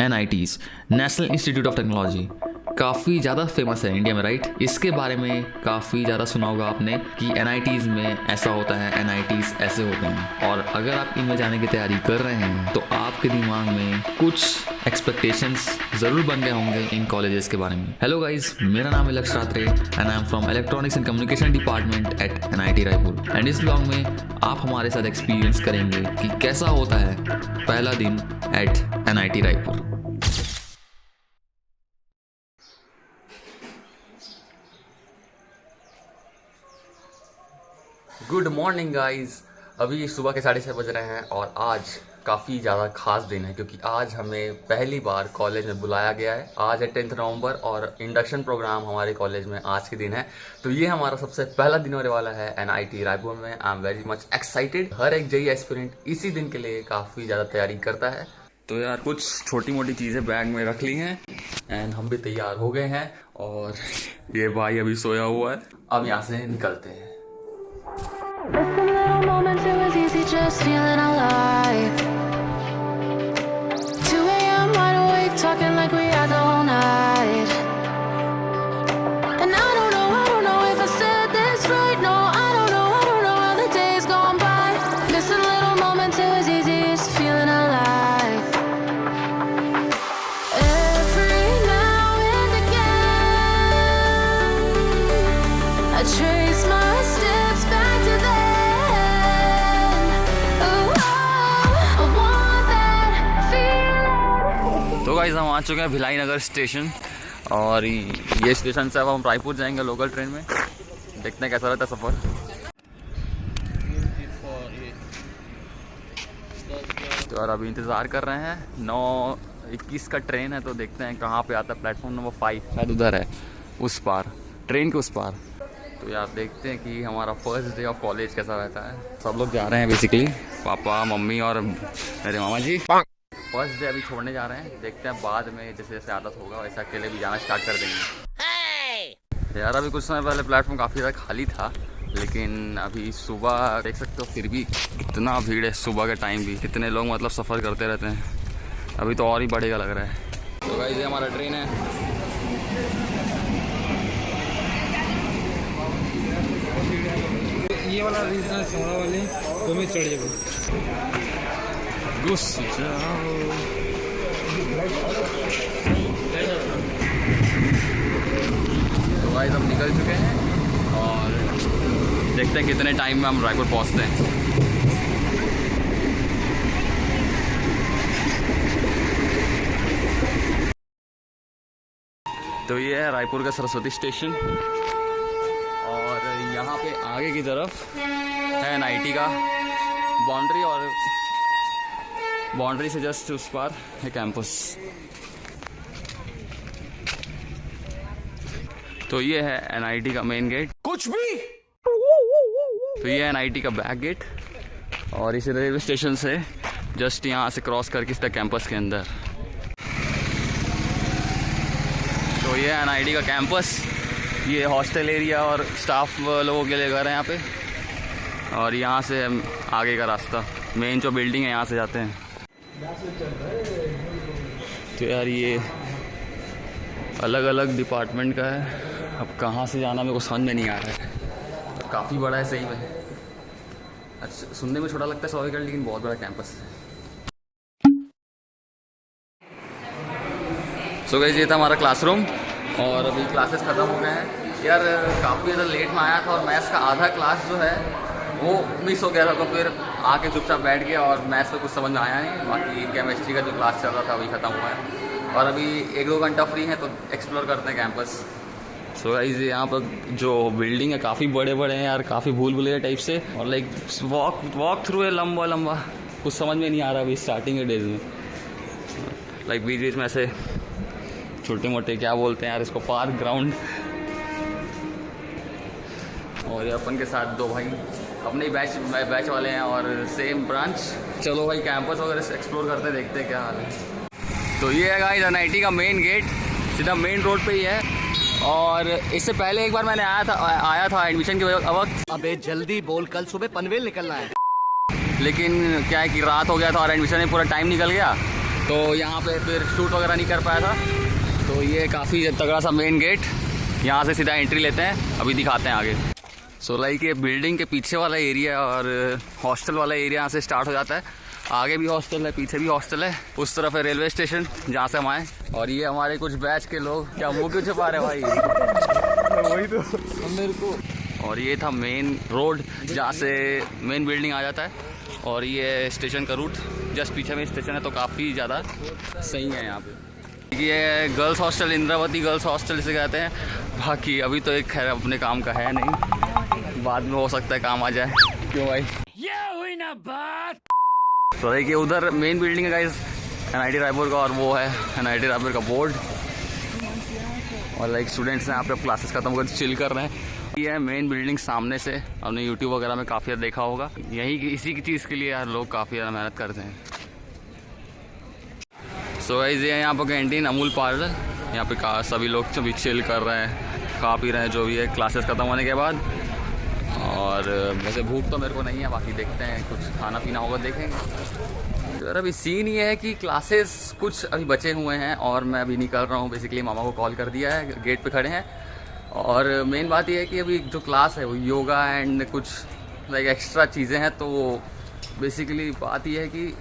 NITs national institute of technology काफ़ी ज़्यादा famous है इंडिया में, राइट। इसके बारे में काफ़ी ज़्यादा सुना होगा आपने कि NITs में ऐसा होता है, NITs ऐसे होते हैं। और अगर आप इनमें जाने की तैयारी कर रहे हैं तो आपके दिमाग में कुछ एक्सपेक्टेशंस ज़रूर बन गए होंगे इन कॉलेजेस के बारे में। हेलो गाइज, मेरा नाम है Lakshya Ratre and I am from electronics and communication department at NIT Raipur. And इस ब्लॉग में आप हमारे साथ एक्सपीरियंस करेंगे कि कैसा होता है पहला दिन at NIT Raipur. Good morning guys, अभी सुबह के 6:30 बज रहे हैं और आज काफ़ी ज़्यादा खास दिन है क्योंकि आज हमें पहली बार कॉलेज में बुलाया गया है। आज है 10 नवंबर और इंडक्शन प्रोग्राम हमारे कॉलेज में आज के दिन है। तो ये हमारा सबसे पहला दिन होने वाला है NIT रायपुर में। I am very much excited. हर एक JEE एस्पिरेंट इसी दिन के लिए काफ़ी ज़्यादा तैयारी करता है। तो यार कुछ छोटी मोटी चीज़ें बैग में रख ली हैं एंड हम भी तैयार हो गए हैं और ये भाई अभी सोया हुआ है। अब यहाँ से निकलते हैं। Just a little moment, it was easy just feeling alive. 2 a.m. wide awake, talking like we had the whole night. And I don't know if I said this right. No, I don't know how the days gone by. Missing little moments, it was easy just feeling alive. Every now and again, I trace my steps back to then. तो guys हम आ चुके हैं भिलाई नगर station और ये station से अब हम रायपुर जाएंगे लोकल ट्रेन में। देखते हैं कैसा रहता है सफ़र। तो यार अभी इंतज़ार कर रहे हैं, 9:21 का ट्रेन है। तो देखते हैं कहाँ पे आता है। प्लेटफॉर्म नंबर 5 शायद उधर है, उस पार, ट्रेन के उस पार। तो यार देखते हैं कि हमारा फर्स्ट डे ऑफ कॉलेज कैसा रहता है। सब लोग जा रहे हैं बेसिकली, पापा मम्मी और मेरे मामा जी। फर्स्ट डे अभी छोड़ने जा रहे हैं। देखते हैं बाद में जैसे जैसे आदत होगा वैसे अकेले भी जाना स्टार्ट कर देंगे। यार अभी कुछ समय पहले प्लेटफॉर्म काफ़ी ज़्यादा खाली था, लेकिन अभी सुबह देख सकते हो फिर भी कितना भीड़ है। सुबह के टाइम भी कितने लोग मतलब सफ़र करते रहते हैं। अभी तो और ही बढ़ेगा लग रहा है। तो गाइस ये हमारा ट्रेन है। ये वाला रीजन सोना वाले तो मैं चढ़ जाऊँ घुस जाओ। तो गाइस हम निकल चुके हैं और देखते हैं कितने टाइम में हम रायपुर पहुंचते हैं। तो ये है रायपुर का सरस्वती स्टेशन और यहाँ पे आगे की तरफ है NIT का बाउंड्री और बाउंड्री से जस्ट उस पार है कैंपस। तो ये है NIT का मेन गेट। कुछ भी। तो ये है NIT का बैक गेट और इस रेलवे स्टेशन से जस्ट यहाँ से क्रॉस करके सीधा कैंपस के अंदर। तो ये है NIT का कैंपस। ये हॉस्टल एरिया और स्टाफ लोगों के लिए घर है यहाँ पे। और यहाँ से आगे का रास्ता, मेन जो बिल्डिंग है यहाँ से जाते हैं। तो यार ये अलग अलग डिपार्टमेंट का है। अब कहाँ से जाना मेरे को समझ में नहीं आ रहा है। तो काफ़ी बड़ा है सही में। अच्छा सुनने में छोटा लगता है स्वाभाविक, लेकिन बहुत बड़ा कैंपस है। सो गाइस ये था हमारा क्लासरूम और अभी क्लासेस ख़त्म हो गए हैं। यार काफ़ी ज़्यादा लेट में आया था और मैथ्स का आधा क्लास जो है वो मिस हो गया था। तो फिर आके चुपचाप बैठ गया और मैथ्स में कुछ समझ में आया नहीं। बाकी केमिस्ट्री का जो क्लास चल रहा था अभी ख़त्म हुआ है और अभी 1-2 घंटा फ्री है, तो एक्सप्लोर करते हैं कैंपस। सो गाइस यहाँ पर जो बिल्डिंग है काफ़ी बड़े बड़े हैं यार, काफ़ी भूल भुलैया टाइप से। और लाइक वॉक थ्रू है लंबा लंबा, कुछ समझ में नहीं आ रहा अभी स्टार्टिंग के डेज में। लाइक बीच बीच में ऐसे छोटे मोटे क्या बोलते हैं यार इसको, पार्क ग्राउंड। और ये अपन के साथ 2 भाई अपने ही बैच वाले हैं और सेम ब्रांच। चलो भाई कैंपस वगैरह से एक्सप्लोर करते देखते हैं क्या हाल है। तो ये है गाइस NIT का मेन गेट, सीधा मेन रोड पे ही है। और इससे पहले एक बार मैंने आया था एडमिशन के वक्त। अबे जल्दी बोल, कल सुबह पनवेल निकलना है। लेकिन क्या है कि रात हो गया था और एडमिशन में पूरा टाइम निकल गया। तो यहाँ पे फिर शूट वगैरह नहीं कर पाया था। तो ये काफ़ी तगड़ा सा मेन गेट, यहाँ से सीधा एंट्री लेते हैं, अभी दिखाते हैं आगे। सो लाइक ये बिल्डिंग के पीछे वाला एरिया और हॉस्टल वाला एरिया यहाँ से स्टार्ट हो जाता है। आगे भी हॉस्टल है, पीछे भी हॉस्टल है, उस तरफ है रेलवे स्टेशन जहाँ से हम आए। और ये हमारे कुछ बैच के लोग, क्या मुँह क्यों छुपा रहे भाई? वही तो मेरे को। और ये था मेन रोड जहाँ से मेन बिल्डिंग आ जाता है, और ये स्टेशन का रूट जस्ट पीछे में स्टेशन है, तो काफ़ी ज़्यादा सही है यहाँ पे। ये girls hostel, Indravati girls hostel इसे कहते हैं। बाकी अभी तो एक खैर अपने काम का है नहीं, बाद में हो सकता है काम आ जाए। क्यों भाई? ये हुई ना बात। तो देखिए उधर मेन बिल्डिंग है गाइस NIT रायपुर का, और वो है NIT रायपुर का बोर्ड। और लाइक स्टूडेंट्स हैं यहाँ पे क्लासेस खत्म कर चिल कर रहे हैं। ये है मेन बिल्डिंग सामने से, हमने यूट्यूब वगैरह में काफ़ी ज़्यादा देखा होगा। यही इसी की चीज़ के लिए यार लोग काफ़ी ज़्यादा मेहनत करते हैं। सो गाइस ये है यहाँ पर कैंटीन अमूल पार्लर, यहाँ पे सभी लोग भी चिल कर रहे हैं, खा पी रहे हैं जो भी है क्लासेस ख़त्म होने के बाद। और वैसे भूख तो मेरे को नहीं है, बाकी देखते हैं कुछ खाना पीना होगा देखेंगे। तो यार अभी सीन ये है कि क्लासेस कुछ अभी बचे हुए हैं और मैं अभी निकल रहा हूँ। बेसिकली मामा को कॉल कर दिया है, गेट पे खड़े हैं। और मेन बात ये है कि अभी जो क्लास है वो योगा एंड कुछ लाइक एक्स्ट्रा चीज़ें हैं। तो बेसिकली बात ये है कि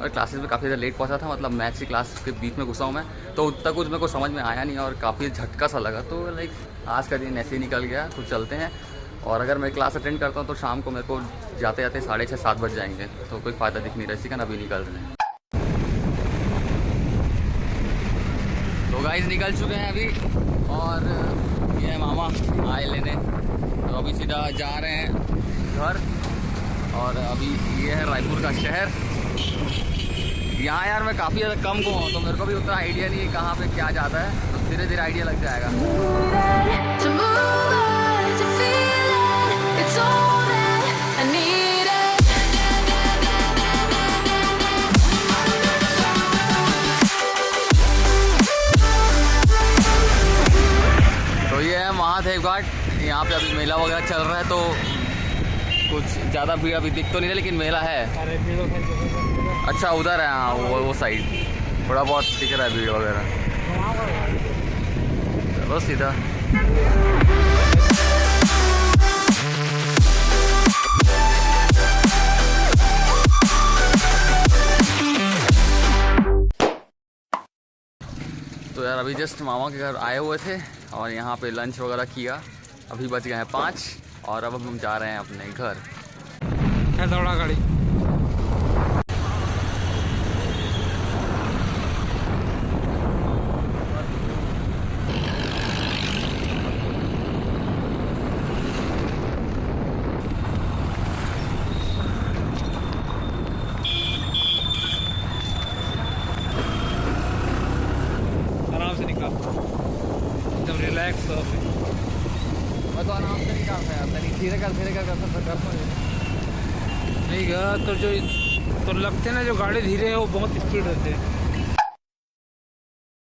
और क्लासेस में काफ़ी ज़्यादा लेट पहुंचा था, मतलब मैथ्स की क्लास के बीच में घुसा हूँ मैं, तो उतना कुछ मेरे को समझ में आया नहीं और काफ़ी झटका सा लगा। तो लाइक आज का दिन ऐसे ही निकल गया, तो चलते हैं। और अगर मैं क्लास अटेंड करता हूँ तो शाम को मेरे को जाते जाते 6:30-7 बज जाएंगे, तो कोई फ़ायदा दिख नहीं रहा, इसी का अभी निकल रहे हैं। तो गाइस निकल चुके हैं अभी, और ये है मामा आए लेने, तो अभी सीधा जा रहे हैं घर। और अभी ये है रायपुर का शहर। यहाँ यार मैं काफ़ी ज़्यादा कम को हूँ, तो मेरे को भी उतना आइडिया नहीं है कहाँ पे क्या जाता है, तो धीरे धीरे आइडिया लग जाएगा। To move on, to feel it, it's all that I needed. तो ये है महादेव घाट, यहाँ पे अभी मेला वगैरह चल रहा है, तो कुछ ज़्यादा भीड़ अभी दिख तो नहीं रहा, लेकिन मेला है। अच्छा उधर है, हाँ वो साइड थोड़ा बहुत दिख रहा है भीड़ वगैरह। चलो सीधा। तो यार अभी जस्ट मामा के घर आए हुए थे और यहाँ पे लंच वगैरह किया। अभी बज गए हैं 5 और अब हम जा रहे हैं अपने घर। दौड़ा गाड़ी आराम से निकाल, एकदम रिलैक्स हो। मैं तो आराम से निकालता है, धीरे कर नहीं गा तो जो तो लगते ना जो गाड़ी धीरे है वो बहुत स्पीड रहते हैं।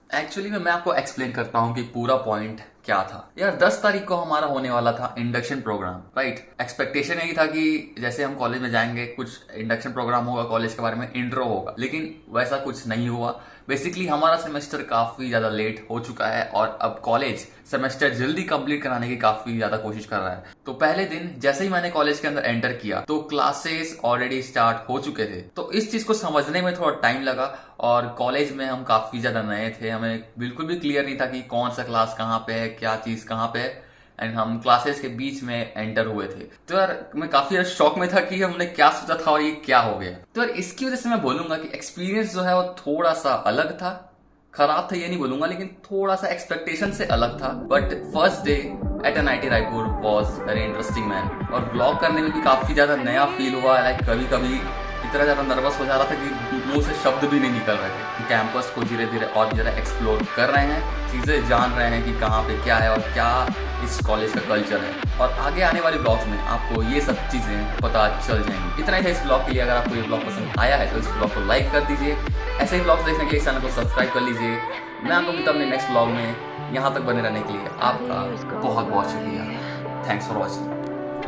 एक्चुअली मैं आपको एक्सप्लेन करता हूँ कि पूरा पॉइंट क्या था। यार 10 तारीख को हमारा होने वाला था इंडक्शन प्रोग्राम, राइट। एक्सपेक्टेशन यही था कि जैसे हम कॉलेज में जाएंगे कुछ इंडक्शन प्रोग्राम होगा, कॉलेज के बारे में इंट्रो होगा, लेकिन वैसा कुछ नहीं हुआ। बेसिकली हमारा सेमेस्टर काफी ज्यादा लेट हो चुका है और अब कॉलेज सेमेस्टर जल्दी कंप्लीट कराने की काफी ज्यादा कोशिश कर रहा है। तो पहले दिन जैसे ही मैंने कॉलेज के अंदर एंटर किया तो क्लासेस ऑलरेडी स्टार्ट हो चुके थे। तो इस चीज को समझने में थोड़ा टाइम लगा और कॉलेज में हम काफी ज्यादा नए थे, हमें बिल्कुल भी क्लियर नहीं था कि कौन सा क्लास कहाँ पे है, क्या चीज कहाँ पे है। एंड हम क्लासेस के बीच में एंटर हुए थे, तो यार मैं काफी यार शॉक में था कि हमने क्या सोचा था और ये क्या हो गया। तो यार इसकी वजह से मैं बोलूंगा कि एक्सपीरियंस जो है वो थोड़ा सा अलग था। खराब था ये नहीं बोलूंगा, लेकिन थोड़ा सा एक्सपेक्टेशन से अलग था। But first day at NIT Raipur was very interesting man. और ब्लॉग करने में भी काफी ज्यादा नया फील हुआ। लाइक कभी कभी इतना ज्यादा नर्वस हो जा रहा था कि मुंह से शब्द भी नहीं निकल रहे थे। कैंपस को धीरे धीरे और ज्यादा एक्सप्लोर कर रहे हैं, चीजें जान रहे हैं कि कहाँ पे क्या है और क्या इस कॉलेज का कल्चर है। और आगे आने वाले ब्लॉग्स में आपको ये सब चीजें पता चल जाएंगी। इतना ही था इस ब्लॉग के लिए। अगर आपको ये ब्लॉग पसंद आया है तो इस ब्लॉग को लाइक कर दीजिए। ऐसे ही ब्लॉग्स देखने के लिए इस चैनल को सब्सक्राइब कर लीजिए। मैं आपको मिलता हूं अपने नेक्स्ट ब्लॉग में। यहाँ तक बने रहने के लिए आपका बहुत बहुत शुक्रिया। Thanks for watching.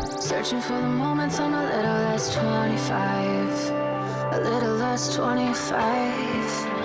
Searching for the moments I'm a little less 25, a little less 25.